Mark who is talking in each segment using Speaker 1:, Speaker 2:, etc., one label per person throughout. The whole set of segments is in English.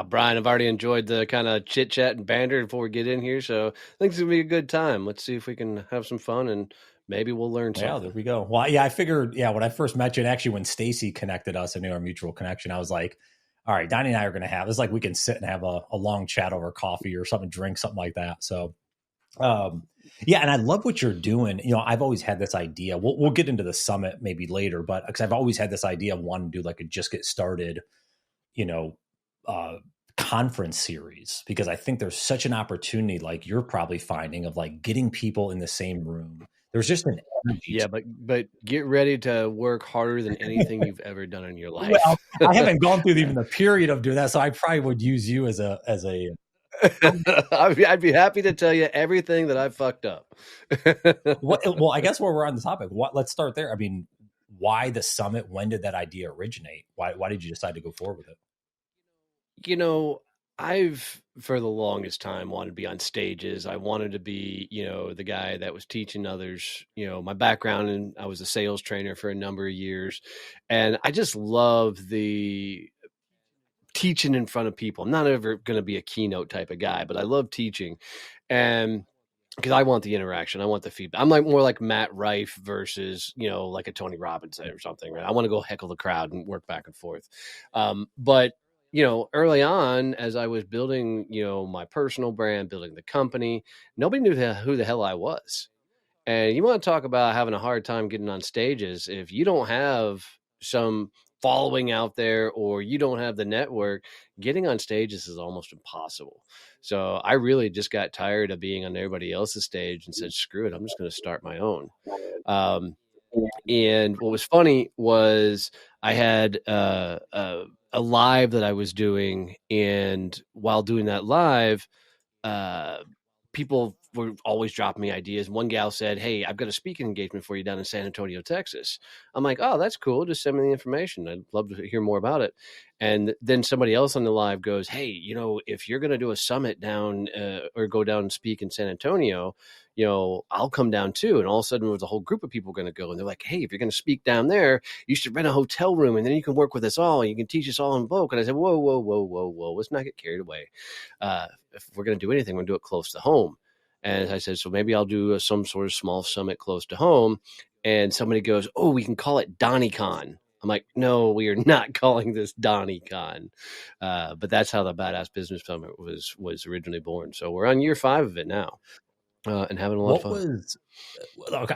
Speaker 1: Brian, I've already enjoyed the kind of chit chat and banter before we get in here. So I think it's going to be a good time. Let's see if we can have some fun and maybe we'll learn
Speaker 2: Yeah, there
Speaker 1: something.
Speaker 2: we go. Well, yeah, I figured, when I first met you, and actually when Stacy connected us, I knew our mutual connection. I was like, all right, Donnie and I are going to have this. Like, we can sit and have a long chat over coffee or something, drink something like that. So, and I love what you're doing. I've always had this idea. We'll get into the summit maybe later, but because I've always had this idea of wanting to do like a just get started, conference series, because I think there's such an opportunity, like you're probably finding, of like getting people in the same room. There's just an energy.
Speaker 1: Yeah, but get ready to work harder than anything you've ever done in your life.
Speaker 2: Well, I haven't gone through even the period of doing that, so I probably would use you as a.
Speaker 1: I'd be happy to tell you everything that I fucked up.
Speaker 2: Well, I guess while we're on the topic, let's start there. I mean, why the summit? When did that idea originate? Why did you decide to go forward with it?
Speaker 1: I've for the longest time wanted to be on stages. I wanted to be, the guy that was teaching others, my background, and I was a sales trainer for a number of years. And I just love the teaching in front of people. I'm not ever going to be a keynote type of guy, but I love teaching. And because I want the interaction, I want the feedback. I'm like more like Matt Rife versus, like a Tony Robbins or something, right? I want to go heckle the crowd and work back and forth. But early on, as I was building, my personal brand, building the company, nobody knew who the hell I was. And you want to talk about having a hard time getting on stages. If you don't have some following out there or you don't have the network, getting on stages is almost impossible. So I really just got tired of being on everybody else's stage and said, screw it, I'm just going to start my own. And what was funny was I had a live that I was doing, and while doing that live, people were always dropping me ideas. One gal said, "Hey, I've got a speaking engagement for you down in San Antonio, Texas." I'm like, "Oh, that's cool. Just send me the information. I'd love to hear more about it." And then somebody else on the live goes, "Hey, if you're going to do a summit down or go down and speak in San Antonio, I'll come down too." And all of a sudden, there was a whole group of people going to go. And they're like, "Hey, if you're going to speak down there, you should rent a hotel room, and then you can work with us all. And you can teach us all in bulk." And I said, "Whoa, whoa, whoa, whoa, whoa. Let's not get carried away. If we're going to do anything, we're going to do it close to home." And I said, so maybe I'll do some sort of small summit close to home. And somebody goes, "Oh, we can call it DonnieCon." I'm like, "No, we are not calling this DonnieCon." But that's how the Badass Business Summit was originally born. So we're on year 5 of it now, and having a lot of fun.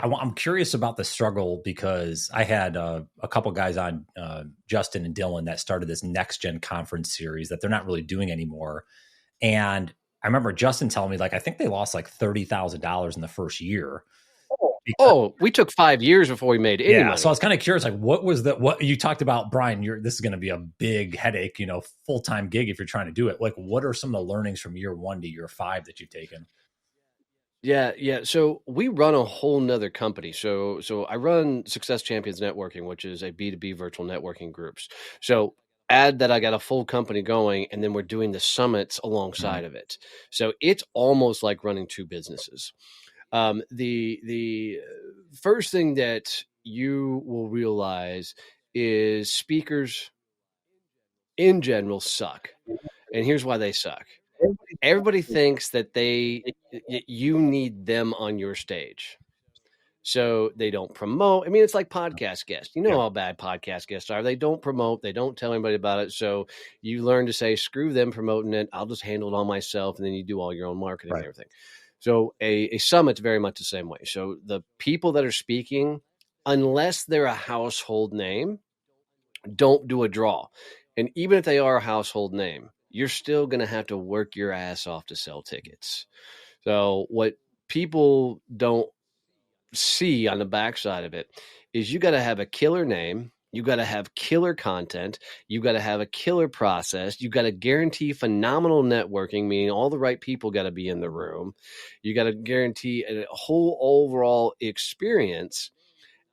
Speaker 2: I'm curious about the struggle, because I had a couple guys on, Justin and Dylan, that started this Next Gen conference series that they're not really doing anymore. And I remember Justin telling me, like, I think they lost like $30,000 in the first year.
Speaker 1: We took 5 years before we made any money.
Speaker 2: So I was kind of curious, like, what you talked about, Brian, this is going to be a big headache, full-time gig if you're trying to do it. Like, what are some of the learnings from year 1 to year 5 that you've taken?
Speaker 1: Yeah. So we run a whole nother company. So I run Success Champions Networking, which is a B2B virtual networking groups. So add that I got a full company going, and then we're doing the summits alongside of it. So it's almost like running 2 businesses. The first thing that you will realize is speakers in general suck. And here's why they suck. Everybody thinks that you need them on your stage. So they don't promote. I mean, it's like podcast guests. How bad podcast guests are. They don't promote. They don't tell anybody about it. So you learn to say, screw them promoting it. I'll just handle it all myself. And then you do all your own marketing and everything. So a summit's very much the same way. So the people that are speaking, unless they're a household name, don't do a draw. And even if they are a household name, you're still going to have to work your ass off to sell tickets. So what people don't see on the backside of it is you got to have a killer name. You got to have killer content. You got to have a killer process. You got to guarantee phenomenal networking, meaning all the right people got to be in the room. You got to guarantee a whole overall experience.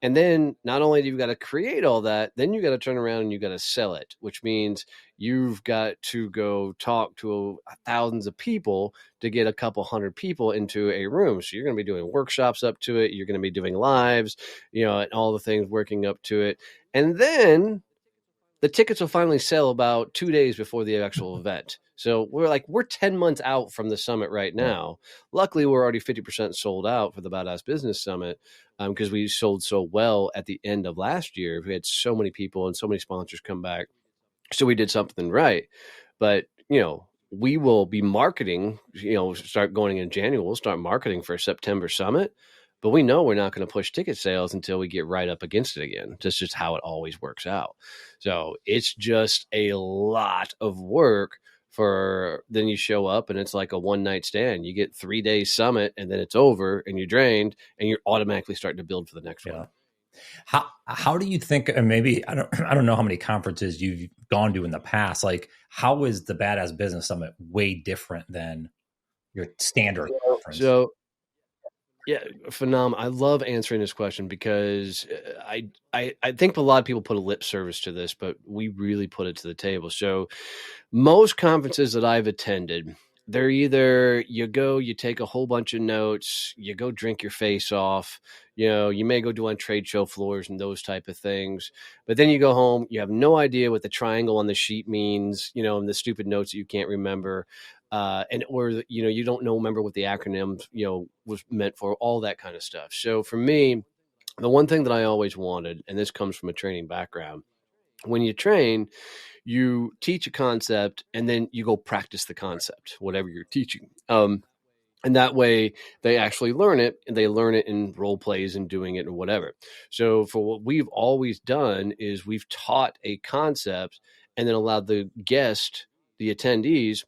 Speaker 1: And then not only do you got to create all that, then you got to turn around and you got to sell it, which means you've got to go talk to thousands of people to get a couple hundred people into a room. So you're going to be doing workshops up to it. You're going to be doing lives, and all the things working up to it. And then the tickets will finally sell about 2 days before the actual event. So we're 10 months out from the summit right now. Luckily, we're already 50% sold out for the Badass Business Summit because we sold so well at the end of last year. We had so many people and so many sponsors come back. So we did something right. But, we will be marketing, start going in January. We'll start marketing for a September summit. But we know we're not going to push ticket sales until we get right up against it again. That's just how it always works out. So it's just a lot of work then you show up and it's like a one night stand. You get 3 days summit and then it's over and you're drained and you're automatically starting to build for the next one.
Speaker 2: How do you think, and maybe I don't know how many conferences you've gone to in the past, like how is the Badass Business Summit way different than your standard conference?
Speaker 1: So yeah, phenomenal. I love answering this question because I think a lot of people put a lip service to this, but we really put it to the table. So most conferences that I've attended, they're either you go, you take a whole bunch of notes, you go drink your face off, you may go do on trade show floors and those type of things. But then you go home, you have no idea what the triangle on the sheet means, and the stupid notes that you can't remember. You don't remember what the acronym, was meant for, all that kind of stuff. So for me, the one thing that I always wanted, and this comes from a training background, when you train, you teach a concept and then you go practice the concept, whatever you're teaching. And that way they actually learn it, and they learn it in role plays and doing it and whatever. So for what we've always done is we've taught a concept and then allowed the attendees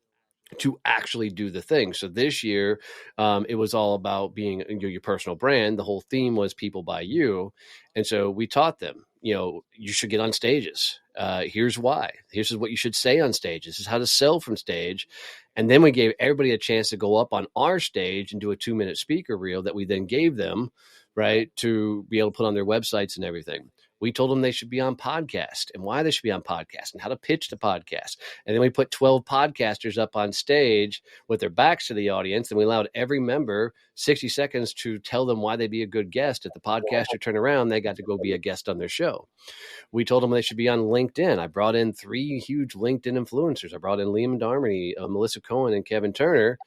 Speaker 1: to actually do the thing. So this year, it was all about being your personal brand. The whole theme was people by you. And so we taught them, you should get on stages. Here's why. Here's what you should say on stage. This is how to sell from stage. And then we gave everybody a chance to go up on our stage and do a 2-minute speaker reel that we then gave them, right, to be able to put on their websites and everything. We told them they should be on podcast and why they should be on podcast and how to pitch the podcast. And then we put 12 podcasters up on stage with their backs to the audience. And we allowed every member 60 seconds to tell them why they'd be a good guest. If the podcaster turned around, they got to go be a guest on their show. We told them they should be on LinkedIn. I brought in 3 huge LinkedIn influencers. I brought in Liam Darmody, Melissa Cohen, and Kevin Turner.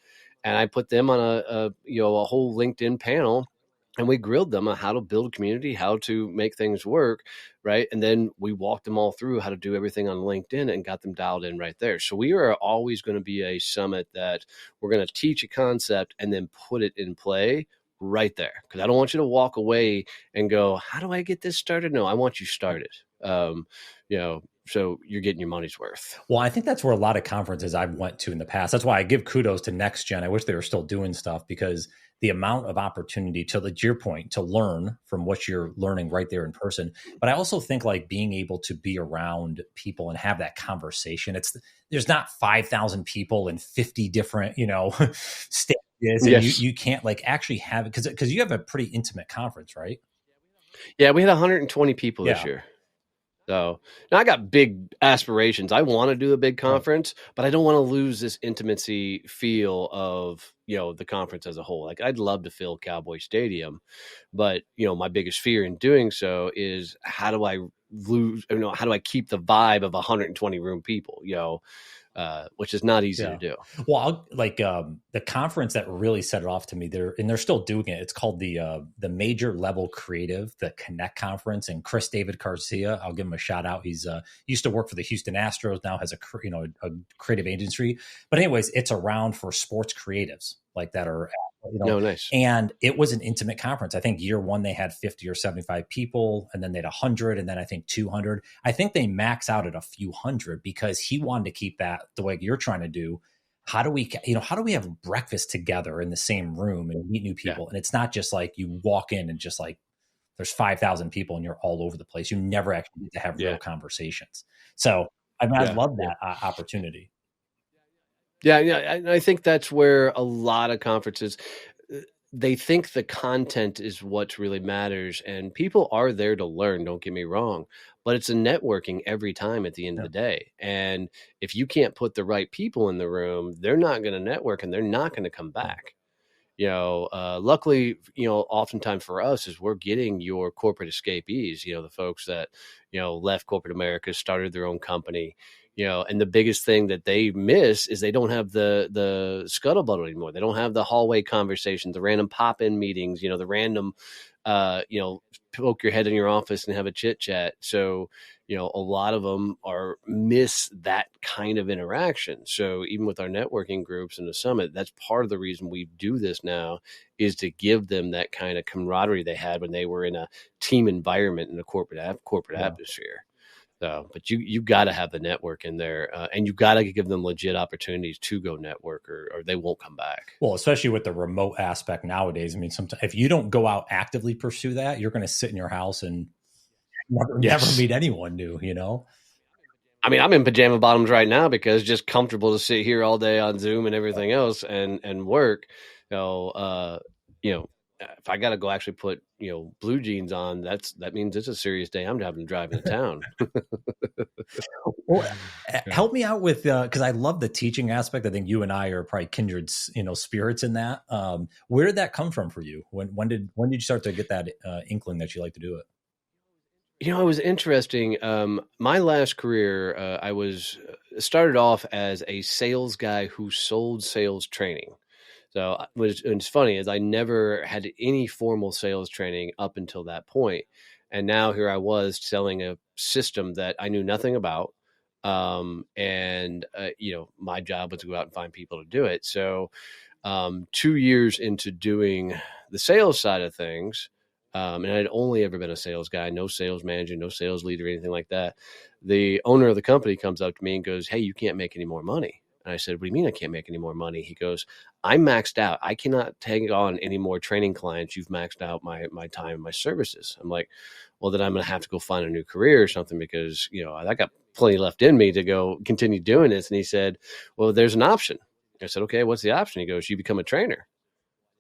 Speaker 1: And I put them on a whole LinkedIn panel. And we grilled them on how to build a community, how to make things work, right? And then we walked them all through how to do everything on LinkedIn and got them dialed in right there. So we are always going to be a summit that we're going to teach a concept and then put it in play right there. Because I don't want you to walk away and go, how do I get this started? No, I want you started. So you're getting your money's worth.
Speaker 2: Well, I think that's where a lot of conferences I've went to in the past. That's why I give kudos to Next Gen. I wish they were still doing stuff, because the amount of opportunity, to your point, to learn from what you're learning right there in person. But I also think like being able to be around people and have that conversation. There's not 5,000 people in 50 different, stages. And yes. you can't like actually have it because you have a pretty intimate conference, right?
Speaker 1: Yeah, we had 120 people this year. So now I got big aspirations. I want to do a big conference, but I don't want to lose this intimacy feel of, the conference as a whole. Like I'd love to fill Cowboy Stadium, but my biggest fear in doing so is how do I keep the vibe of 120 room people, which is not easy to do.
Speaker 2: Well, the conference that really set it off to me, they're still doing it. It's called the Major Level Creative, the Connect Conference, and Chris David Garcia. I'll give him a shout out. He's used to work for the Houston Astros, now has a creative agency. But anyways, it's around for sports creatives like that are.
Speaker 1: Nice.
Speaker 2: And it was an intimate conference. I think year one, they had 50 or 75 people, and then they had 100, and then I think 200. I think they max out at a few hundred because he wanted to keep that the way you're trying to do. How do we have breakfast together in the same room and meet new people? Yeah. And it's not just like you walk in and just like there's 5,000 people and you're all over the place. You never actually get to have real conversations. So I love that opportunity.
Speaker 1: Yeah. I think that's where a lot of conferences, they think the content is what really matters, and people are there to learn. Don't get me wrong, but it's a networking every time at the end of the day. And if you can't put the right people in the room, they're not going to network and they're not going to come back. Luckily, oftentimes for us is we're getting your corporate escapees, the folks that, left corporate America, started their own company, and the biggest thing that they miss is they don't have the scuttlebutt anymore. They don't have the hallway conversations, the random pop-in meetings, the random, poke your head in your office and have a chit chat. So, a lot of them miss that kind of interaction. So even with our networking groups and the summit, that's part of the reason we do this now, is to give them that kind of camaraderie they had when they were in a team environment in a corporate atmosphere. So, but you got to have the network in there, and you got to give them legit opportunities to go network, or they won't come back.
Speaker 2: Well, especially with the remote aspect nowadays. I mean, sometimes if you don't go out actively pursue that, you're going to sit in your house and never meet anyone new,
Speaker 1: I mean, I'm in pajama bottoms right now because it's just comfortable to sit here all day on Zoom and everything else and work. If I got to go actually put, blue jeans on, that means it's a serious day. I'm having to drive into town.
Speaker 2: Well, help me out with, because I love the teaching aspect. I think you and I are probably kindred, spirits in that. Where did that come from for you? When did you start to get that inkling that you like to do it?
Speaker 1: It was interesting. My last career, I started off as a sales guy who sold sales training. So it's funny, is I never had any formal sales training up until that point. And now here I was selling a system that I knew nothing about. My job was to go out and find people to do it. So 2 years into doing the sales side of things, and I'd only ever been a sales guy, no sales manager, no sales leader, anything like that. The owner of the company comes up to me and goes, "Hey, you can't make any more money." And I said, "What do you mean I can't make any more money?" He goes, "I'm maxed out. I cannot take on any more training clients. You've maxed out my time and my services." I'm like, "Well, then I'm going to have to go find a new career or something, because, I got plenty left in me to go continue doing this." And he said, "Well, there's an option." I said, "Okay, what's the option?" He goes, "You become a trainer."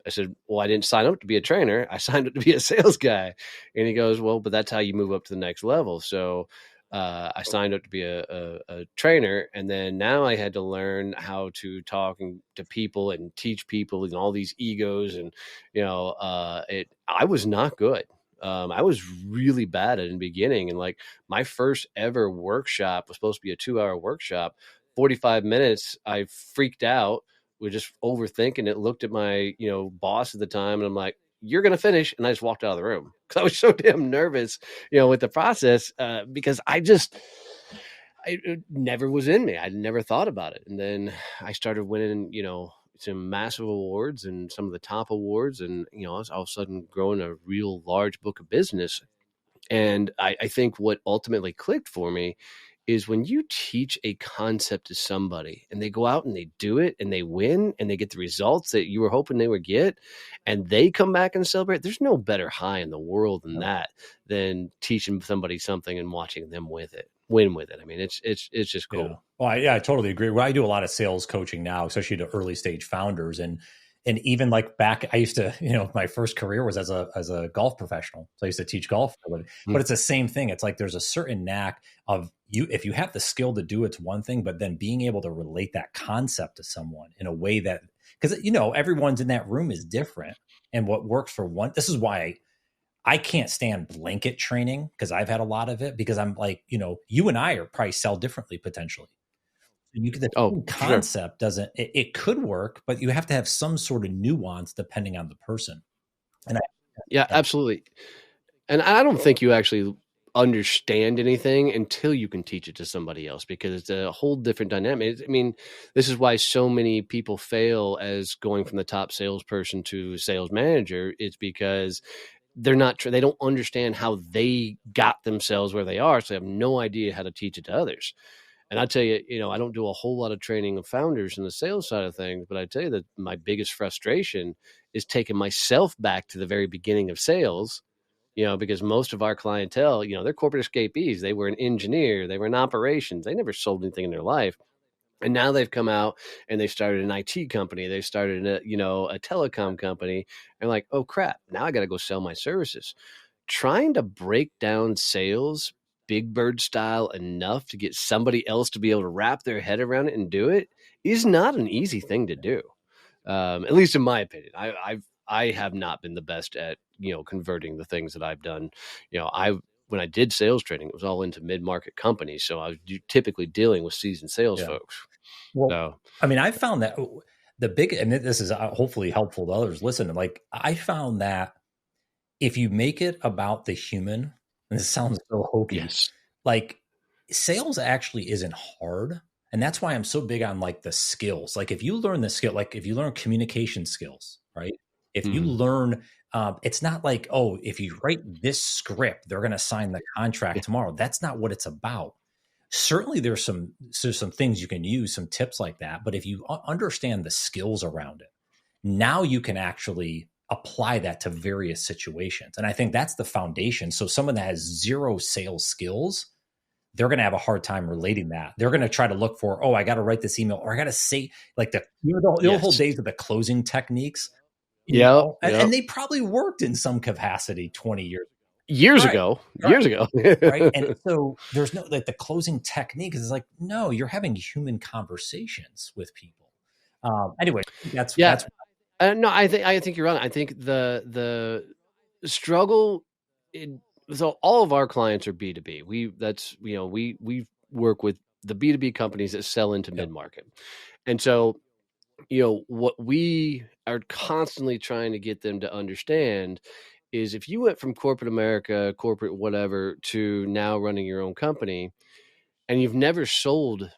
Speaker 1: I said, "Well, I didn't sign up to be a trainer. I signed up to be a sales guy." And he goes, "Well, but that's how you move up to the next level." So I signed up to be a trainer. And then now I had to learn how to talk to people and teach people and all these egos. And, I was not good. I was really bad at it in the beginning. And like my first ever workshop was supposed to be a 2-hour workshop. 45 minutes, I freaked out. We're just overthinking it. Looked at my, boss at the time, and I'm like, "You're going to finish." And I just walked out of the room because I was so damn nervous, with the process, because it never was in me. I never thought about it. And then I started winning, some massive awards and some of the top awards. And, I was all of a sudden growing a real large book of business. And I think what ultimately clicked for me is when you teach a concept to somebody and they go out and they do it and they win and they get the results that you were hoping they would get, and they come back and celebrate. There's no better high in the world than teaching somebody something and watching them win with it. I mean, it's just cool.
Speaker 2: Yeah. Well, I totally agree. Well, I do a lot of sales coaching now, especially to early stage founders. And even like back, I used to, my first career was as a golf professional. So I used to teach golf, but it's the same thing. It's like, there's a certain knack of if you have the skill to do it's one thing, but then being able to relate that concept to someone in a way that, because, everyone's in that room is different, and what works for one, this is why I can't stand blanket training, because I've had a lot of it, because I'm like, you and I are probably sell differently potentially. The concept doesn't, it could work, but you have to have some sort of nuance depending on the person. And
Speaker 1: absolutely. And I don't think you actually understand anything until you can teach it to somebody else, because it's a whole different dynamic. I mean, this is why so many people fail as going from the top salesperson to sales manager. It's because they don't understand how they got themselves where they are. So they have no idea how to teach it to others. And I tell you, I don't do a whole lot of training of founders in the sales side of things, but I tell you that my biggest frustration is taking myself back to the very beginning of sales, because most of our clientele, they're corporate escapees. They were an engineer, they were in operations, they never sold anything in their life. And now they've come out and they started an IT company. They started a telecom company, and like, oh crap, now I got to go sell my services. Trying to break down sales big bird style enough to get somebody else to be able to wrap their head around it and do it is not an easy thing to do. At least in my opinion. I have not been the best at, converting the things that I've done. When I did sales training, it was all into mid-market companies, so I was typically dealing with seasoned sales folks.
Speaker 2: Well,
Speaker 1: So
Speaker 2: I mean, I found that the big, and this is hopefully helpful to others listening. Like, I found that if you make it about the human, and this sounds so hokey,
Speaker 1: yes,
Speaker 2: like sales actually isn't hard. And that's why I'm so big on like the skills. Like if you learn the skill, like if you learn communication skills, right? If you
Speaker 1: mm-hmm.
Speaker 2: learn, it's not like, oh, if you write this script, they're going to sign the contract tomorrow. That's not what it's about. Certainly there's some things you can use, some tips like that. But if you understand the skills around it, now you can actually apply that to various situations. And I think that's the foundation. So someone that has zero sales skills, they're going to have a hard time relating that. They're going to try to look for, oh, I got to write this email, or I got to say, like the whole days of the closing techniques. And they probably worked in some capacity 20 years
Speaker 1: ago.
Speaker 2: Right. And so there's no, like the closing technique is like, no, you're having human conversations with people. Anyway, that's
Speaker 1: no, I think you're right. I think the struggle so all of our clients are B2B. We work with the B2B companies that sell into mid-market. And so, what we are constantly trying to get them to understand is if you went from corporate America, corporate whatever, to now running your own company, and you've never sold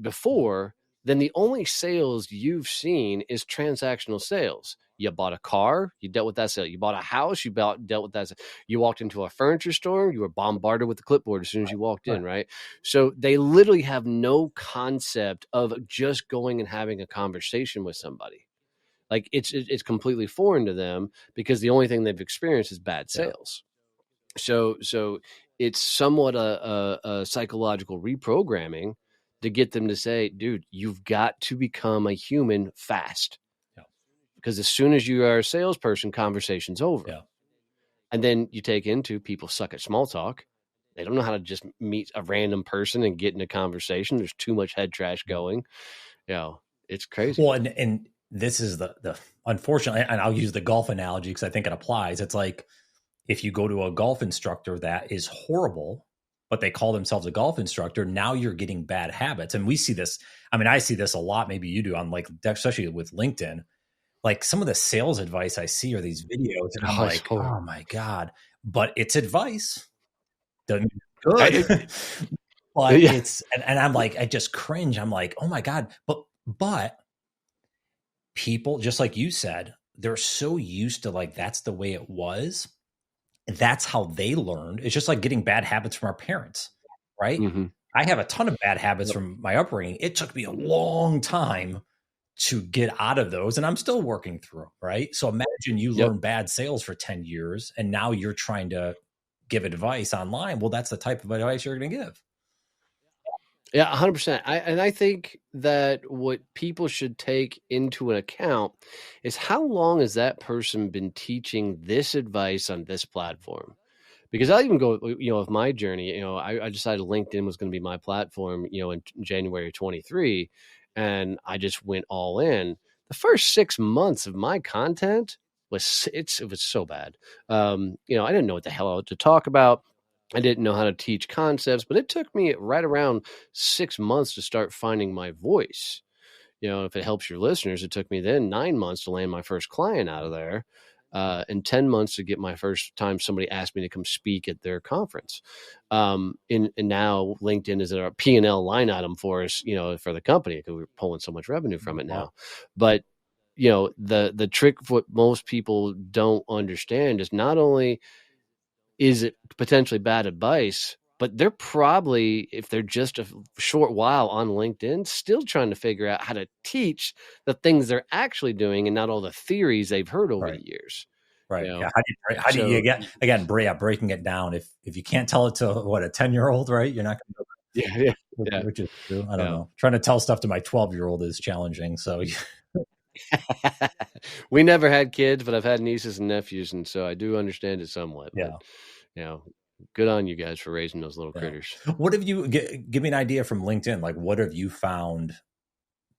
Speaker 1: before, then the only sales you've seen is transactional sales. You bought a car, you dealt with that sale. You bought a house, you dealt with that sale. You walked into a furniture store, you were bombarded with the clipboard as soon as you walked in, right? So they literally have no concept of just going and having a conversation with somebody. Like it's completely foreign to them because the only thing they've experienced is bad sales. So it's somewhat a psychological reprogramming to get them to say, dude, you've got to become a human fast. Because as soon as you are a salesperson, conversation's over. And then you take into people suck at small talk. They don't know how to just meet a random person and get in a conversation. There's too much head trash going. It's crazy.
Speaker 2: Well, and this is the unfortunately, and I'll use the golf analogy because I think it applies. It's like if you go to a golf instructor that is horrible, but they call themselves a golf instructor, now you're getting bad habits. And we see this. I mean, I see this a lot. Maybe you do on like, especially with LinkedIn. Like some of the sales advice I see are these videos, and I'm like, oh my God, but it's advice. Doesn't good. But it's, and I'm like, I just cringe. I'm like, oh my God. But people, just like you said, they're so used to like, that's the way it was. That's how they learned. It's just like getting bad habits from our parents, right?
Speaker 1: Mm-hmm.
Speaker 2: I have a ton of bad habits from my upbringing. It took me a long time to get out of those, and I'm still working through, right? So imagine you learn bad sales for 10 years, and now you're trying to give advice online. Well, that's the type of advice you're going to give.
Speaker 1: Yeah, 100%. I think that what people should take into an account is how long has that person been teaching this advice on this platform? Because I'll even go, with my journey, I decided LinkedIn was going to be my platform, in January 23, and I just went all in. The first 6 months of my content it was so bad. I didn't know what the hell to talk about. I didn't know how to teach concepts, but it took me right around 6 months to start finding my voice. If it helps your listeners, it took me then 9 months to land my first client out of there, and 10 months to get my first time somebody asked me to come speak at their conference. And now LinkedIn is a P&L line item for us, for the company because we're pulling so much revenue from it now. But, the trick, what most people don't understand is not only is it potentially bad advice, but they're probably, if they're just a short while on LinkedIn, still trying to figure out how to teach the things they're actually doing and not all the theories they've heard over the years.
Speaker 2: Right. Yeah. How do you get, again, breaking it down? If you can't tell it to a 10-year-old, right? You're not going to.
Speaker 1: Yeah.
Speaker 2: Which is true. I don't know. Trying to tell stuff to my 12-year-old is challenging. So
Speaker 1: we never had kids, but I've had nieces and nephews, and so I do understand it somewhat.
Speaker 2: Yeah.
Speaker 1: But, good on you guys for raising those little critters.
Speaker 2: What have you give me an idea from LinkedIn? Like, what have you found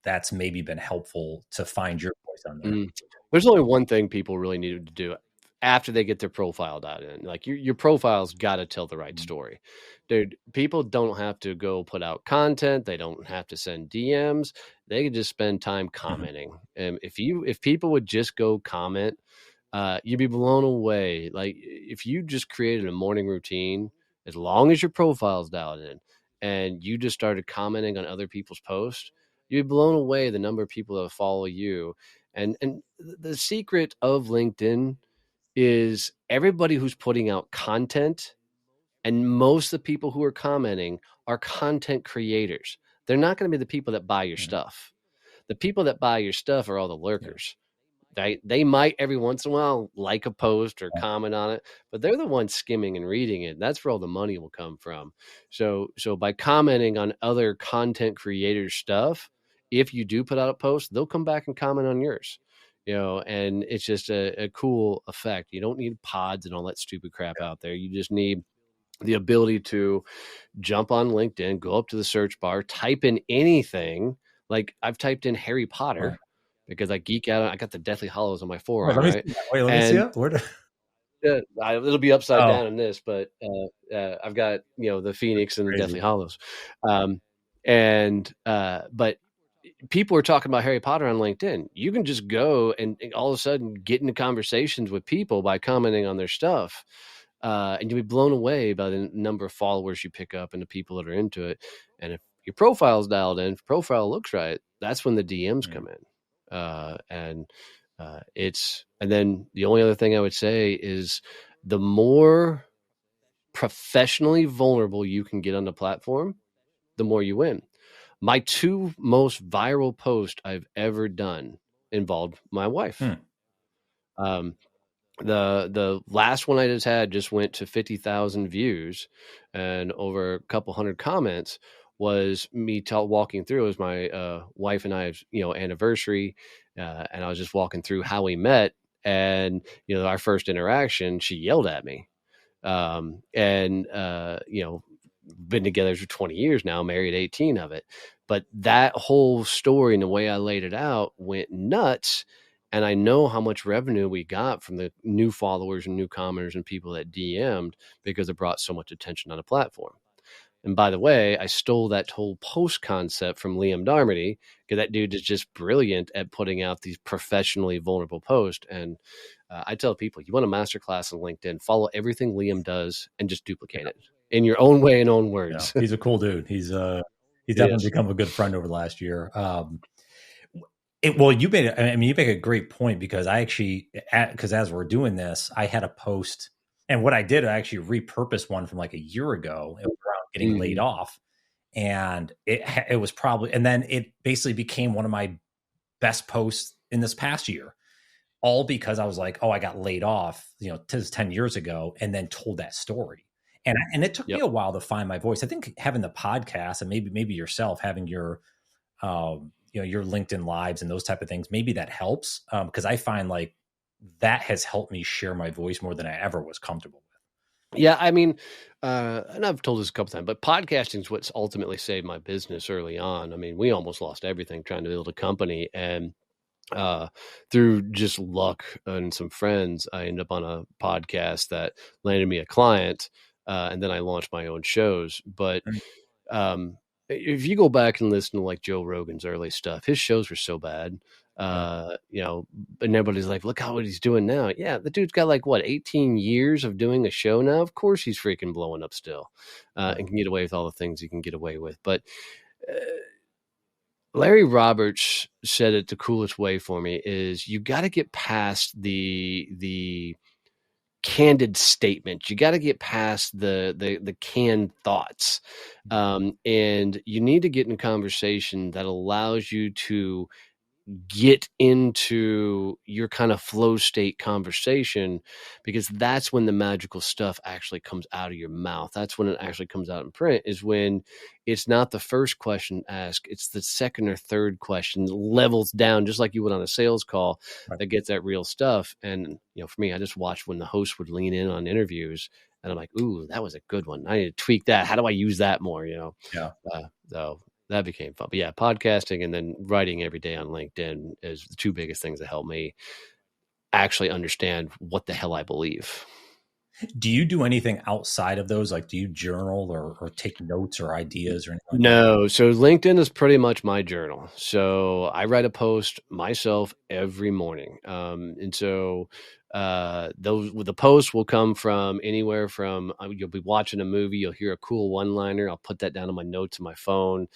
Speaker 2: that's maybe been helpful to find your voice on there.
Speaker 1: There's only one thing people really need to do after they get their profile dialed in. Like your profile's got to tell the right story. Dude, people don't have to go put out content. They don't have to send DMs. They can just spend time commenting. And if people would just go comment, you'd be blown away. Like if you just created a morning routine, as long as your profile's dialed in and you just started commenting on other people's posts, you'd be blown away the number of people that follow you. And the secret of LinkedIn is everybody who's putting out content, and most of the people who are commenting are content creators. They're not going to be the people that buy your stuff. The people that buy your stuff are all the lurkers. They might every once in a while like a post or comment on it, but they're the ones skimming and reading it. That's where all the money will come from. So by commenting on other content creators' stuff, if you do put out a post, they'll come back and comment on yours. And it's just a cool effect. You don't need pods and all that stupid crap out there. You just need the ability to jump on LinkedIn, go up to the search bar, type in anything. Like I've typed in Harry Potter because I geek out. I got the Deathly Hallows on my forearm, right?
Speaker 2: Let me see it.
Speaker 1: It'll be upside down in this, but I've got the Phoenix and the Deathly Hallows, but people are talking about Harry Potter on LinkedIn. You can just go and all of a sudden get into conversations with people by commenting on their stuff. And you'll be blown away by the number of followers you pick up and the people that are into it. And if your profile's dialed in, if profile looks right, that's when the DMs come in. And then the only other thing I would say is the more professionally vulnerable you can get on the platform, the more you win. My 2 most viral posts I've ever done involved my wife. The last one I just went to 50,000 views and over a couple hundred comments was me walking through. It was my wife and I's anniversary, and I was just walking through how we met. And our first interaction, she yelled at me, been together for 20 years now, married 18 of it. But that whole story and the way I laid it out went nuts. And I know how much revenue we got from the new followers and new commenters and people that DM'd because it brought so much attention on the platform. And by the way, I stole that whole post concept from Liam Darmody because that dude is just brilliant at putting out these professionally vulnerable posts. And I tell people, you want a masterclass on LinkedIn, follow everything Liam does and just duplicate it in your own way and own words.
Speaker 2: Yeah, he's a cool dude. He's definitely become a good friend over the last year. You make a great point because as we're doing this, I had a post, and what I did, I actually repurposed one from like a year ago. It was around getting laid off, and it was probably, and then it basically became one of my best posts in this past year, all because I was like, oh, I got laid off, 10 years ago, and then told that story, and it took me a while to find my voice. I think having the podcast and maybe yourself having your your LinkedIn lives and those type of things, maybe that helps. Because I find like that has helped me share my voice more than I ever was comfortable with.
Speaker 1: Yeah. I mean, and I've told this a couple times, but podcasting is what's ultimately saved my business early on. I mean, we almost lost everything trying to build a company, and through just luck and some friends, I ended up on a podcast that landed me a client. And then I launched my own shows, but, if you go back and listen to like Joe Rogan's early stuff, his shows were so bad, and everybody's like, look what he's doing now. Yeah. The dude's got like 18 years of doing a show now. Of course he's freaking blowing up still, and can get away with all the things he can get away with. But, Larry Roberts said it the coolest way for me is you got to get past the candid statement. You got to get past the canned thoughts. And you need to get in a conversation that allows you to get into your kind of flow state conversation, because that's when the magical stuff actually comes out of your mouth. That's when it actually comes out in print, is when it's not the first question asked, it's the second or third question levels down, just like you would on a sales call, that gets that real stuff. And, for me, I just watched when the host would lean in on interviews and I'm like, ooh, that was a good one. I need to tweak that. How do I use that more?
Speaker 2: Yeah.
Speaker 1: So that became fun. But yeah, podcasting and then writing every day on LinkedIn is the two biggest things that help me actually understand what the hell I believe.
Speaker 2: Do you do anything outside of those? Like, do you journal or take notes or ideas or anything like that?
Speaker 1: No, so LinkedIn is pretty much my journal. So I write a post myself every morning, and so the posts will come from anywhere from you'll be watching a movie, you'll hear a cool one-liner, I'll put that down on my notes on my phone,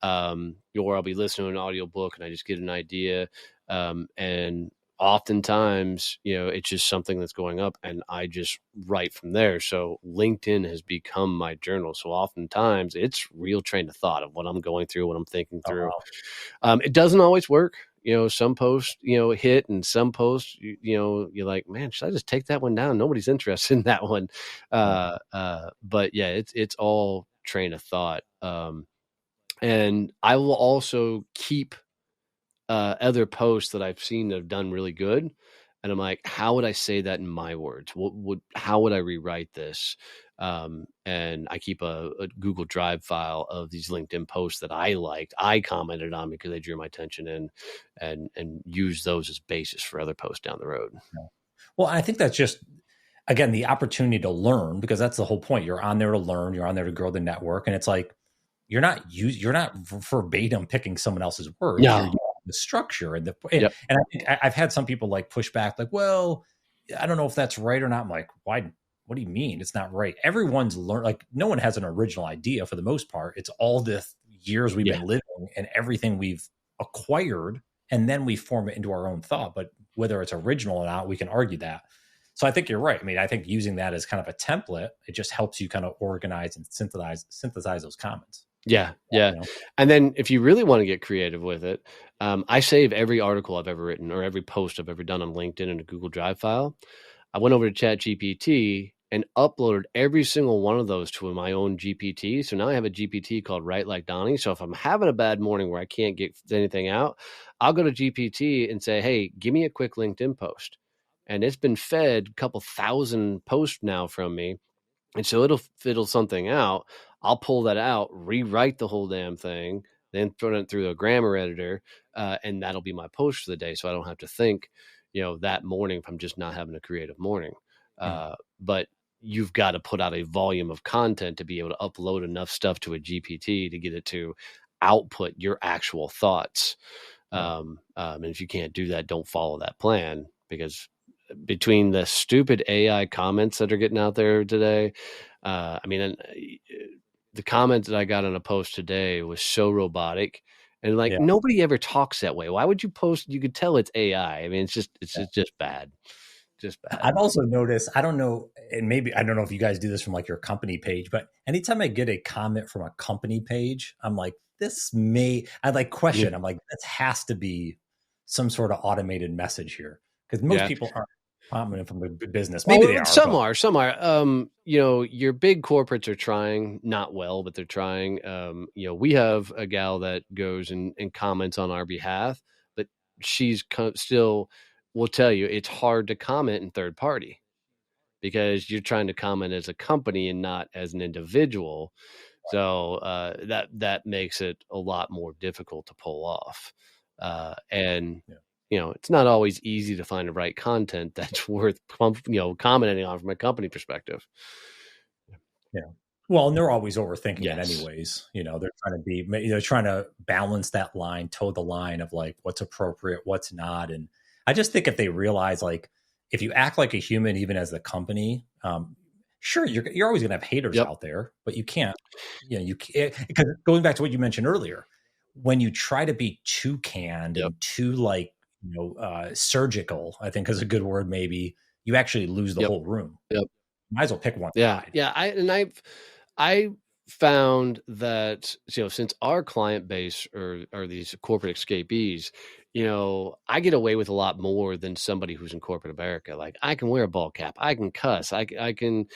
Speaker 1: or I'll be listening to an audiobook and I just get an idea, and oftentimes, it's just something that's going up and I just write from there. So LinkedIn has become my journal. So oftentimes it's real train of thought of what I'm going through, what I'm thinking
Speaker 2: Oh,
Speaker 1: through.
Speaker 2: wow.
Speaker 1: It doesn't always work. Some posts, hit, and some posts, you're like, man, should I just take that one down? Nobody's interested in that one. But yeah, it's all train of thought. And I will also keep other posts that I've seen that have done really good. And I'm like, how would I say that in my words? How would I rewrite this? And I keep a Google Drive file of these LinkedIn posts that I commented on because they drew my attention in, and use those as basis for other posts down the road.
Speaker 2: Well, I think that's just, again, the opportunity to learn, because that's the whole point. You're on there to learn. You're on there to grow the network. And it's like, you're not verbatim picking someone else's words. You're
Speaker 1: No.
Speaker 2: using the structure and
Speaker 1: Yep.
Speaker 2: and I think I've had some people like push back, like, well, I don't know if that's right or not. I'm like, why? What do you mean it's not right? Everyone's learned. Like, no one has an original idea for the most part. It's all the years we've
Speaker 1: Yeah.
Speaker 2: been living and everything we've acquired, and then we form it into our own thought. But whether it's original or not, we can argue that. So I think you're right. I mean, I think using that as kind of a template, it just helps you kind of organize and synthesize those comments.
Speaker 1: Yeah. Yeah.
Speaker 2: You know?
Speaker 1: And then if you really want to get creative with it, I save every article I've ever written or every post I've ever done on LinkedIn in a Google Drive file. I went over to ChatGPT and uploaded every single one of those to my own GPT. So now I have a GPT called Write Like Donnie. So if I'm having a bad morning where I can't get anything out, I'll go to GPT and say, hey, give me a quick LinkedIn post. And it's been fed a couple thousand posts now from me. And so it'll fiddle something out. I'll pull that out, rewrite the whole damn thing, then throw it through a grammar editor, and that'll be my post for the day. So I don't have to think, that morning if I'm just not having a creative morning. But you've got to put out a volume of content to be able to upload enough stuff to a GPT to get it to output your actual thoughts. And if you can't do that, don't follow that plan, because between the stupid AI comments that are getting out there today, the comment that I got on a post today was so robotic, and like nobody ever talks that way. Why would you post? You could tell it's AI. I mean, it's just bad, just bad.
Speaker 2: I've also noticed, I don't know, and maybe I don't know if you guys do this from like your company page, but anytime I get a comment from a company page, I'm like, I like question. I'm like, this has to be some sort of automated message here, because most people aren't commenting from the business. Maybe they are.
Speaker 1: Some are. Your big corporates are trying, not well, but they're trying. We have a gal that goes and comments on our behalf, but she's still will tell you it's hard to comment in third party because you're trying to comment as a company and not as an individual. So that makes it a lot more difficult to pull off. It's not always easy to find the right content that's worth, commenting on from a company perspective.
Speaker 2: Yeah. Well, and they're always overthinking it anyways. They're trying to balance that line, toe the line of like what's appropriate, what's not. And I just think if they realize, like, if you act like a human, even as a company, sure, you're always going to have haters out there, but you can't, because going back to what you mentioned earlier, when you try to be too canned and too surgical, I think is a good word, maybe, you actually lose the whole room. Might as well pick one side.
Speaker 1: Yeah. I found that, since our client base are these corporate escapees, I get away with a lot more than somebody who's in corporate America. Like, I can wear a ball cap, I can cuss, I can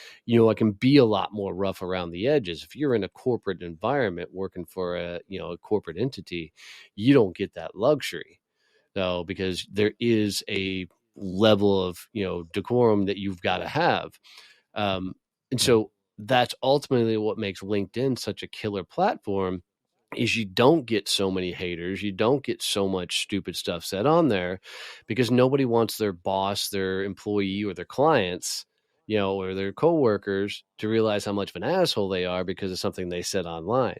Speaker 1: be a lot more rough around the edges. If you're in a corporate environment working for a corporate entity, you don't get that luxury. So, because there is a level of, decorum that you've got to have. And so that's ultimately what makes LinkedIn such a killer platform, is you don't get so many haters. You don't get so much stupid stuff said on there because nobody wants their boss, their employee, or their clients, or their coworkers to realize how much of an asshole they are because of something they said online,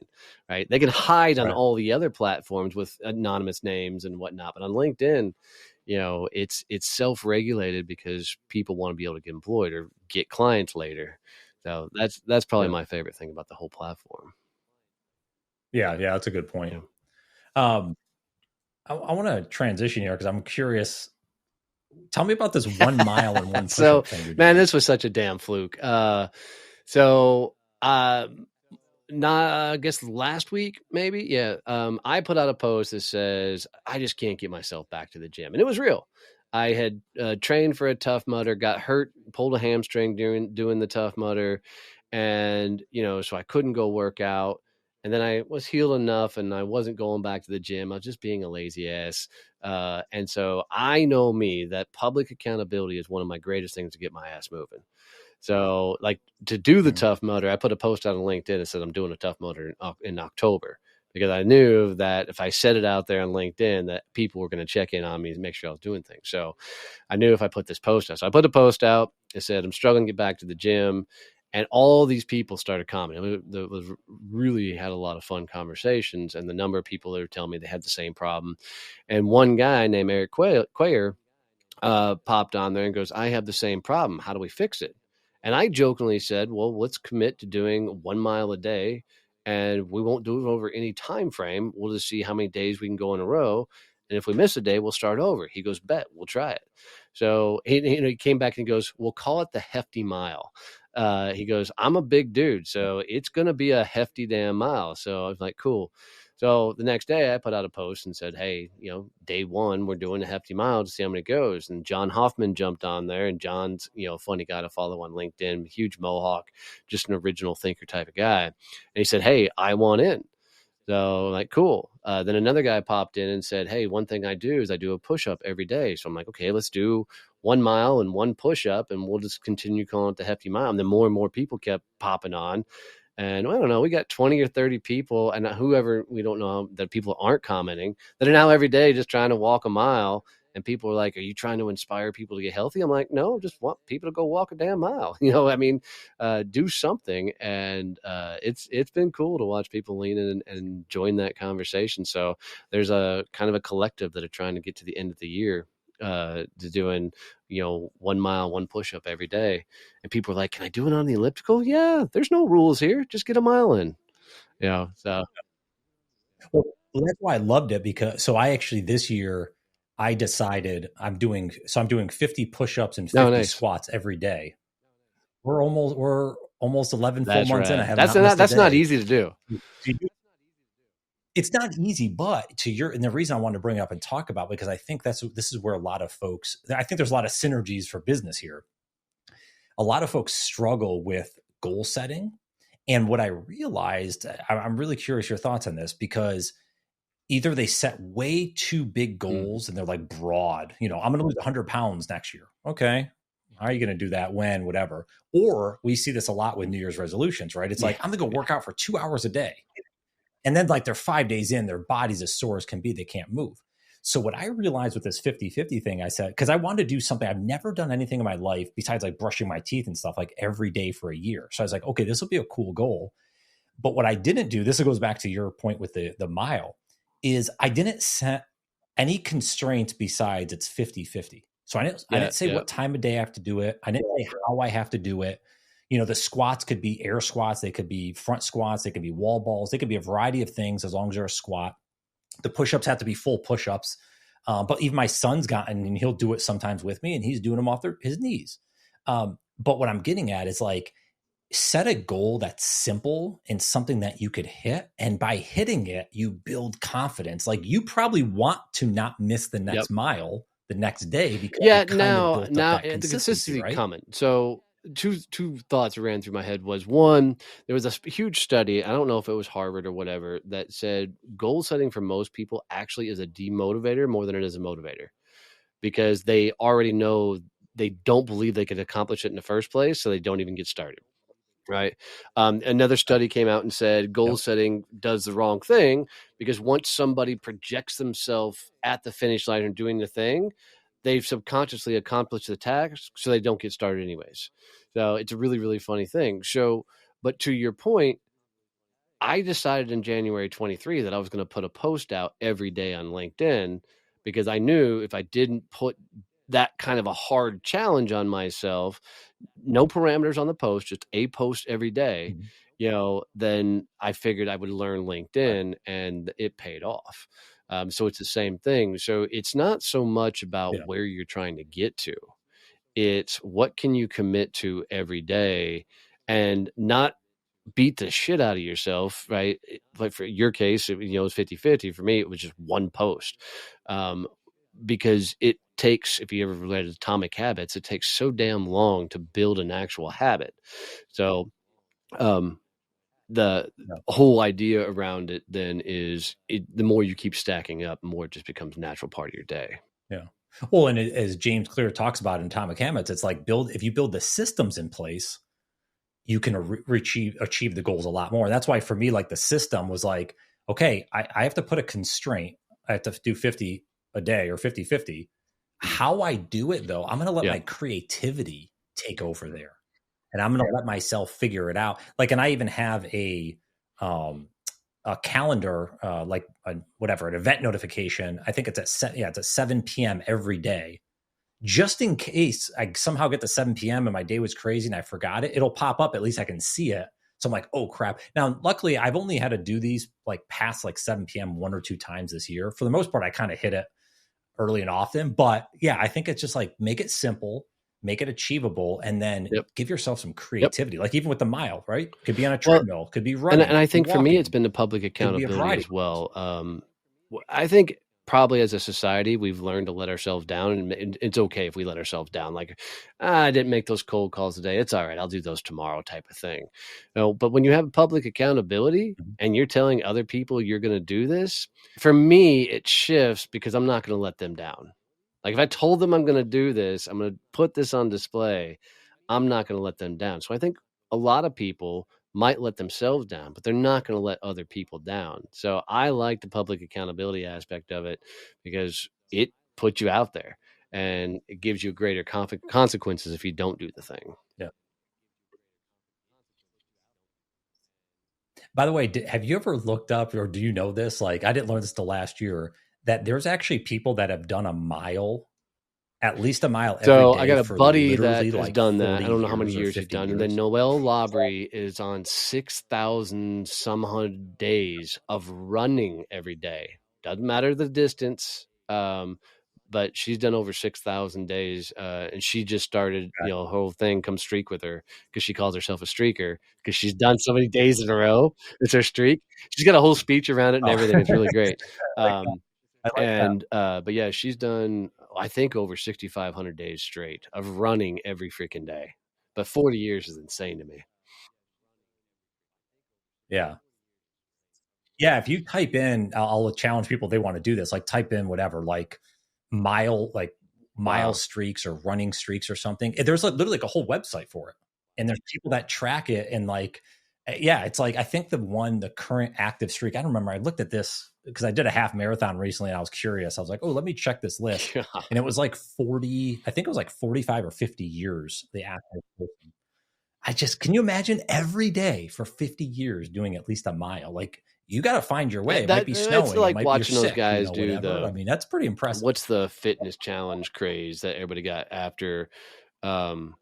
Speaker 1: right? They can hide on
Speaker 2: Right.
Speaker 1: all the other platforms with anonymous names and whatnot, but on LinkedIn, it's self-regulated because people want to be able to get employed or get clients later. So that's probably
Speaker 2: Sure.
Speaker 1: my favorite thing about the whole platform.
Speaker 2: Yeah, that's a good point.
Speaker 1: Yeah.
Speaker 2: Um, I want to transition here because I'm curious. Tell me about this 1 mile and one
Speaker 1: So,
Speaker 2: push-up thing you're
Speaker 1: man,
Speaker 2: doing.
Speaker 1: this was such a damn fluke. So, uh, not I guess last week, maybe. Yeah. I put out a post that says I just can't get myself back to the gym, and it was real. I had trained for a Tough Mudder, got hurt, pulled a hamstring during doing the Tough Mudder, and so I couldn't go work out. And then I was healed enough, and I wasn't going back to the gym. I was just being a lazy ass. And so I know me that public accountability is one of my greatest things to get my ass moving. So, like, to do the
Speaker 2: Mhm.
Speaker 1: Tough Mudder, I put a post out on LinkedIn that said I'm doing a Tough Mudder in October because I knew that if I said it out there on LinkedIn, that people were going to check in on me and make sure I was doing things. So I knew if I put this post out. So I put a post out. It said I'm struggling to get back to the gym, and all these people started commenting. It was really had a lot of fun conversations, and the number of people that were telling me they had the same problem. And one guy named Eric Quayer popped on there and goes, I have the same problem. How do we fix it? And I jokingly said, well, let's commit to doing 1 mile a day, and we won't do it over any time frame. We'll just see how many days we can go in a row. And if we miss a day, we'll start over. He goes, bet, we'll try it. So he came back and he goes, we'll call it the hefty mile. He goes, I'm a big dude, so it's going to be a hefty damn mile. So I was like, cool. So the next day I put out a post and said, hey, day one, we're doing a hefty mile to see how many it goes. And John Hoffman jumped on there, and John's, a funny guy to follow on LinkedIn, huge mohawk, just an original thinker type of guy. And he said, hey, I want in. So I'm like, cool. Then another guy popped in and said, hey, one thing I do is I do a push-up every day. So I'm like, okay, let's do 1 mile and one push-up, and we'll just continue calling it the hefty mile. And then more and more people kept popping on. And I don't know, we got 20 or 30 people, and whoever, we don't know that people aren't commenting, that are now every day just trying to walk a mile. And people are like, are you trying to inspire people to get healthy? I'm like, no, just want people to go walk a damn mile. I mean, do something. And it's been cool to watch people lean in and join that conversation. So there's a kind of a collective that are trying to get to the end of the year to doing 1 mile, one push-up every day. And people are like, can I do it on the elliptical? Yeah, there's no rules here, just get a mile in. So
Speaker 2: Well, that's why I loved it because I actually this year I decided I'm doing 50 push-ups and
Speaker 1: no,
Speaker 2: 50
Speaker 1: nice.
Speaker 2: squats every day. We're almost 11 full
Speaker 1: That's
Speaker 2: months in. I
Speaker 1: rad.
Speaker 2: have
Speaker 1: That's
Speaker 2: not missed a
Speaker 1: not
Speaker 2: day.
Speaker 1: easy to do.
Speaker 2: It's not easy, but and the reason I wanted to bring up and talk about because I think this is where a lot of folks, I think there's a lot of synergies for business here. A lot of folks struggle with goal setting. And what I realized, I'm really curious your thoughts on this because either they set way too big goals and they're like broad, I'm going to lose 100 pounds next year. Okay. How are you going to do that? When, whatever. Or we see this a lot with New Year's resolutions, right? It's
Speaker 1: Yeah.
Speaker 2: like, I'm going to go work out for 2 hours a day. And then like they're 5 days in, their body's as sore as can be. They can't move. So what I realized with this 50-50 thing, I said, because I wanted to do something, I've never done anything in my life besides like brushing my teeth and stuff like every day for a year. So I was like, okay, this will be a cool goal. But what I didn't do, this goes back to your point with the mile, is I didn't set any constraints besides it's 50-50. So I didn't say what time of day I have to do it. I didn't say how I have to do it. The squats could be air squats. They could be front squats. They could be wall balls. They could be a variety of things as long as they're a squat. The push-ups have to be full push-ups. But even my son's gotten, and he'll do it sometimes with me, and he's doing them off his knees. But what I'm getting at is like, set a goal that's simple and something that you could hit. And by hitting it, you build confidence. Like you probably want to not miss the next mile the next day because you kind of built up that
Speaker 1: the
Speaker 2: consistency, right?
Speaker 1: coming. So two thoughts ran through my head was one, there was a huge study, I don't know if it was Harvard or whatever, that said goal setting for most people actually is a demotivator more than it is a motivator because they already know they don't believe they could accomplish it in the first place, so they don't even get started. right? Another study came out and said goal
Speaker 2: Yep.
Speaker 1: setting does the wrong thing, because once somebody projects themselves at the finish line and doing the thing, they've subconsciously accomplished the task, so they don't get started anyways. So it's a really, really funny thing. So, but to your point, I decided in January 23 that I was going to put a post out every day on LinkedIn, because I knew if I didn't put that kind of a hard challenge on myself, no parameters on the post, just a post every day, then I figured I would learn
Speaker 2: Right.
Speaker 1: LinkedIn, and it paid off. So it's the same thing. So it's not so much about
Speaker 2: Yeah.
Speaker 1: where you're trying to get to. It's what can you commit to every day, and not beat the shit out of yourself, right? Like for your case, it was 50-50. For me, it was just one post. Because it takes, if you ever read Atomic Habits, it takes so damn long to build an actual habit. So the
Speaker 2: Yeah.
Speaker 1: whole idea around it then is the more you keep stacking up, the more it just becomes a natural part of your day.
Speaker 2: Yeah. Well, and as James Clear talks about in Atomic Habits, it's like if you build the systems in place, you can achieve the goals a lot more. And that's why for me, like the system was like, okay, I have to put a constraint. I have to do 50 a day or 50-50. How I do it though, I'm going to let
Speaker 1: Yeah.
Speaker 2: my creativity take over there, and I'm going to let myself figure it out. Like, and I even have a calendar, like whatever, an event notification. I think it's at 7 p.m. every day, just in case I somehow get to 7 p.m. and my day was crazy and I forgot it. It'll pop up. At least I can see it. So I'm like, oh crap. Now, luckily, I've only had to do these like past like 7 p.m. one or two times this year. For the most part, I kind of hit it early and often. But yeah, I think it's just like make it simple, make it achievable, and then give yourself some creativity. Like even with the mile, right? Could be on a treadmill, could be running.
Speaker 1: And I think for me, it's
Speaker 2: walking,
Speaker 1: been the public
Speaker 2: could be a
Speaker 1: accountability
Speaker 2: variety.
Speaker 1: as well. I think probably as a society, we've learned to let ourselves down, and it's okay if we let ourselves down. Like, I didn't make those cold calls today. It's all right. I'll do those tomorrow, type of thing. But when you have public accountability and you're telling other people you're going to do this, for me, it shifts, because I'm not going to let them down. Like if I told them I'm going to do this, I'm going to put this on display, I'm not going to let them down. So I think a lot of people might let themselves down, but they're not going to let other people down. So I like the public accountability aspect of it, because it puts you out there and it gives you greater consequences if you don't do the thing.
Speaker 2: Yeah. By the way, have you ever looked up, or do you know this? Like, I didn't learn this till last year, that there's actually people that have done at least a mile every
Speaker 1: So I
Speaker 2: day
Speaker 1: got a
Speaker 2: for
Speaker 1: buddy that
Speaker 2: literally
Speaker 1: has
Speaker 2: like
Speaker 1: done that.
Speaker 2: 40
Speaker 1: I don't know how many
Speaker 2: years or
Speaker 1: years he's
Speaker 2: 50
Speaker 1: done. And then
Speaker 2: years.
Speaker 1: Noel Labrie is on 6,000 some hundred days of running every day. Doesn't matter the distance. But she's done over 6,000 days. And she just started, her whole thing, come streak with her, because she calls herself a streaker, because she's done so many days in a row. It's her streak. She's got a whole speech around it and
Speaker 2: Oh.
Speaker 1: everything. It's really great.
Speaker 2: I like that.
Speaker 1: But yeah, she's done, I think, over 6,500 days straight of running every freaking day. But 40 years is insane to me.
Speaker 2: Yeah. Yeah. If you type in, I'll challenge people, they want to do this, like type in whatever, like mile
Speaker 1: Wow.
Speaker 2: streaks or running streaks or something. There's like literally like a whole website for it. And there's people that track it, and like, yeah, it's like, I think the current active streak, I don't remember. I looked at this because I did a half marathon recently and I was curious. I was like, oh, let me check this list.
Speaker 1: Yeah.
Speaker 2: And it was like 40, I think it was like 45 or 50 years, the active person. Can you imagine every day for 50 years doing at least a mile? Like, you got to find your way. It might be
Speaker 1: It's
Speaker 2: snowing. It
Speaker 1: like
Speaker 2: might be you're
Speaker 1: watching those
Speaker 2: sick,
Speaker 1: guys do
Speaker 2: whatever. I mean, that's pretty impressive.
Speaker 1: what's the fitness challenge craze that everybody got after? Oh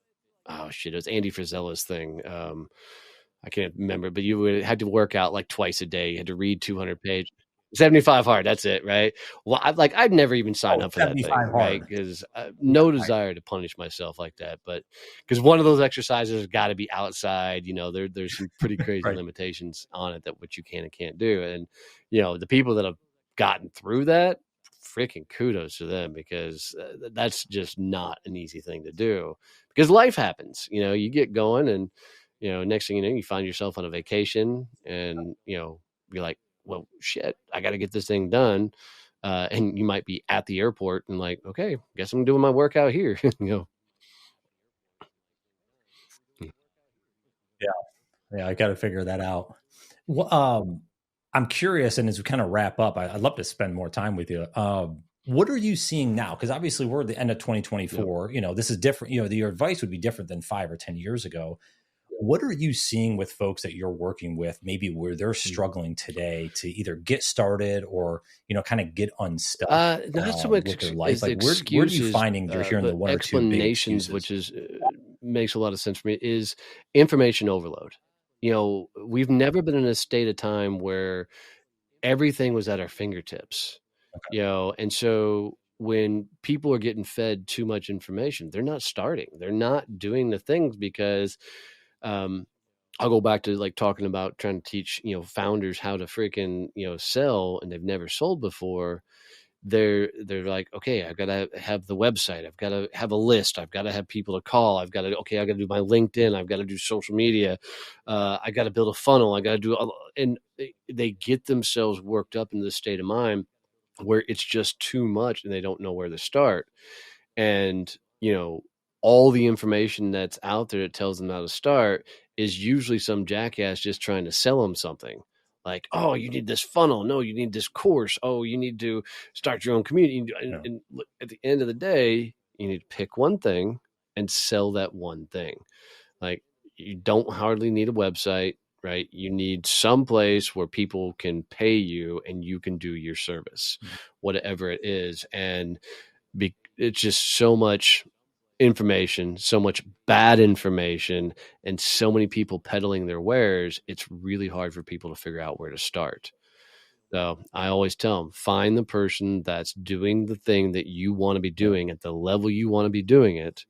Speaker 1: shit, it was Andy Frisella's thing. I can't remember, but you had to work out like twice a day. You had to read 200 pages. 75 hard. That's it, right? Well, I'd never even sign up for that thing, right? Because no desire to punish myself like that. But because one of those exercises has got to be outside, there's some pretty crazy
Speaker 2: Right.
Speaker 1: limitations on it, that what you can and can't do. And the people that have gotten through that, freaking kudos to them, because that's just not an easy thing to do. Because life happens, you get going, and next thing you know, you find yourself on a vacation, and you're like, well, shit, I got to get this thing done. And you might be at the airport and like, okay, guess I'm doing my workout here.
Speaker 2: Yeah. Yeah, I got to figure that out. Well, I'm curious, and as we kind of wrap up, I'd love to spend more time with you. What are you seeing now? Because obviously we're at the end of
Speaker 1: Yep.
Speaker 2: 2024. This is different. Your advice would be different than 5 or 10 years ago. What are you seeing with folks that you're working with, maybe where they're struggling today to either get started or, kind of get unstuck
Speaker 1: Not so
Speaker 2: with their
Speaker 1: much
Speaker 2: life?
Speaker 1: as
Speaker 2: Like where are you
Speaker 1: excuses,
Speaker 2: finding you're hearing the
Speaker 1: but
Speaker 2: one or two big
Speaker 1: explanations,
Speaker 2: excuses?
Speaker 1: which is makes a lot of sense for me, is information overload. We've never been in a state of time where everything was at our fingertips, and so when people are getting fed too much information, they're not starting. They're not doing the things because um, I'll go back to like talking about trying to teach, founders how to freaking, sell, and they've never sold before. They're like, okay, I've got to have the website, I've got to have a list, I've got to have people to call, I got to do my LinkedIn, I've got to do social media, I got to build a funnel, I got to do, and they get themselves worked up into this state of mind where it's just too much and they don't know where to start. And all the information that's out there that tells them how to start is usually some jackass just trying to sell them something. Like, oh, you need this funnel, no, you need this course, oh, you need to start your own community. And at the end of the day, you need to pick one thing and sell that one thing. Like, you don't hardly need a website, right? You need some place where people can pay you and you can do your service, whatever it is. And it's just so much information, so much bad information, and so many people peddling their wares. It's really hard for people to figure out where to start. So I always tell them, find the person that's doing the thing that you want to be doing at the level you want to be doing it,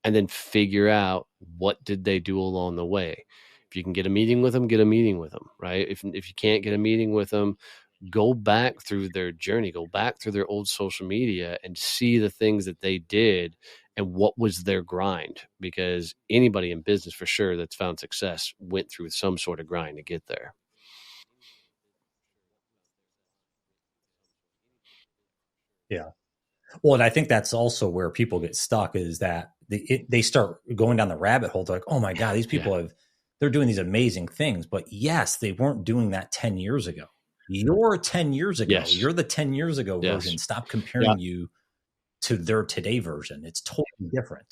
Speaker 1: and then figure out what did they do along the way. If you can get a meeting with them, get a meeting with them, right? If you can't get a meeting with them, go back through their journey, go back through their old social media and see the things that they did and what was their grind. Because anybody in business for sure that's found success went through some sort of grind to get there.
Speaker 2: Yeah. Well, and I think that's also where people get stuck is that they start going down the rabbit hole. They're like, oh my God, these people they're doing these amazing things. But yes, they weren't doing that 10 years ago. You're 10 years ago.
Speaker 1: Yes.
Speaker 2: You're the 10 years ago version. Stop comparing you to their today version. It's totally different.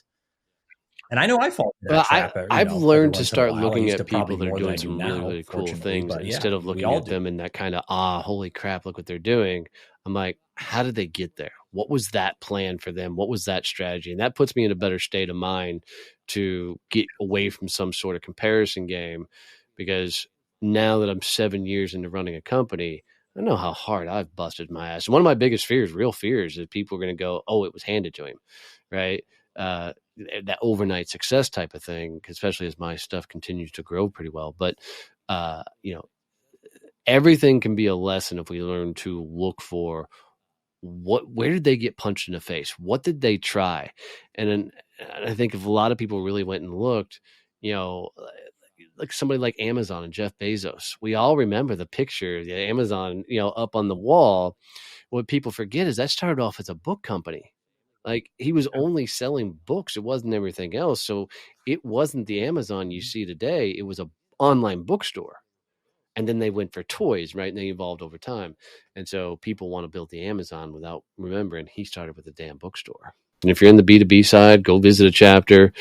Speaker 2: And I know I fall into that trap.
Speaker 1: I've learned to start
Speaker 2: while.
Speaker 1: looking
Speaker 2: I
Speaker 1: at people that are doing some
Speaker 2: now,
Speaker 1: really, really cool things
Speaker 2: but
Speaker 1: instead of looking at them in that kind of, holy crap, look what they're doing. I'm like, how did they get there? What was that plan for them? What was that strategy? And that puts me in a better state of mind to get away from some sort of comparison game, because now that I'm 7 years into running a company, I know how hard I've busted my ass. And one of my biggest fears, real fears, is people are going to go, oh, it was handed to him, right? That overnight success type of thing, especially as my stuff continues to grow pretty well. But, everything can be a lesson if we learn to look for where did they get punched in the face? What did they try? And then I think if a lot of people really went and looked, like somebody like Amazon and Jeff Bezos, we all remember the picture, the Amazon, up on the wall. What people forget is that started off as a book company. Like, he was only selling books. It wasn't everything else. So it wasn't the Amazon you see today. It was a online bookstore. And then they went for toys, right? And they evolved over time. And so people want to build the Amazon without remembering he started with a damn bookstore. And if you're in the B2B side, go visit a chapter.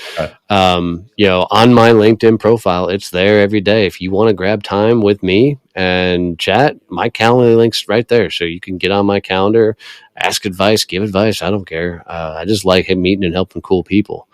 Speaker 1: On my LinkedIn profile, it's there every day. If you want to grab time with me and chat, my calendar link's right there. So you can get on my calendar, ask advice, give advice. I don't care. I just like meeting and helping cool people.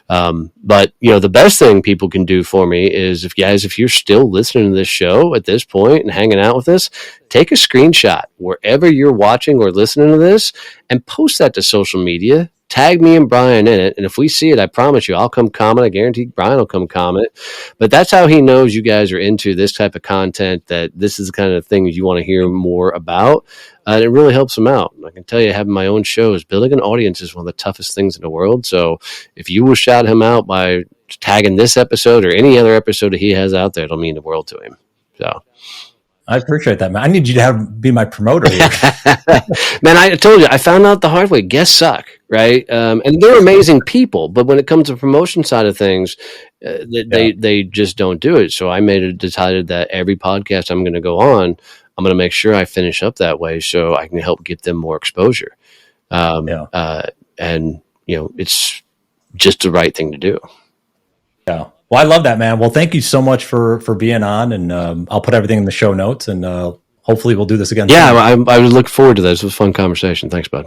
Speaker 1: But the best thing people can do for me is, if you're still listening to this show at this point and hanging out with us, take a screenshot wherever you're watching or listening to this and post that to social media. Tag me and Brian in it. And if we see it, I promise you, I'll come comment. I guarantee Brian will come comment. But that's how he knows you guys are into this type of content, that this is the kind of things you want to hear more about. And it really helps him out. I can tell you, having my own shows, building an audience is one of the toughest things in the world. So if you will shout him out by tagging this episode or any other episode that he has out there, it'll mean the world to him. So
Speaker 2: I appreciate that, man. I need you to be my promoter here.
Speaker 1: Man, I told you, I found out the hard way. Guests suck, right? And they're amazing people, but when it comes to promotion side of things, They just don't do it. So I decided that every podcast I'm going to go on, I'm going to make sure I finish up that way so I can help get them more exposure. And it's just the right thing to do.
Speaker 2: Yeah. Well, I love that, man. Well, thank you so much for being on, and I'll put everything in the show notes, and hopefully we'll do this again.
Speaker 1: Yeah, I would look forward to this. It was a fun conversation. Thanks, bud.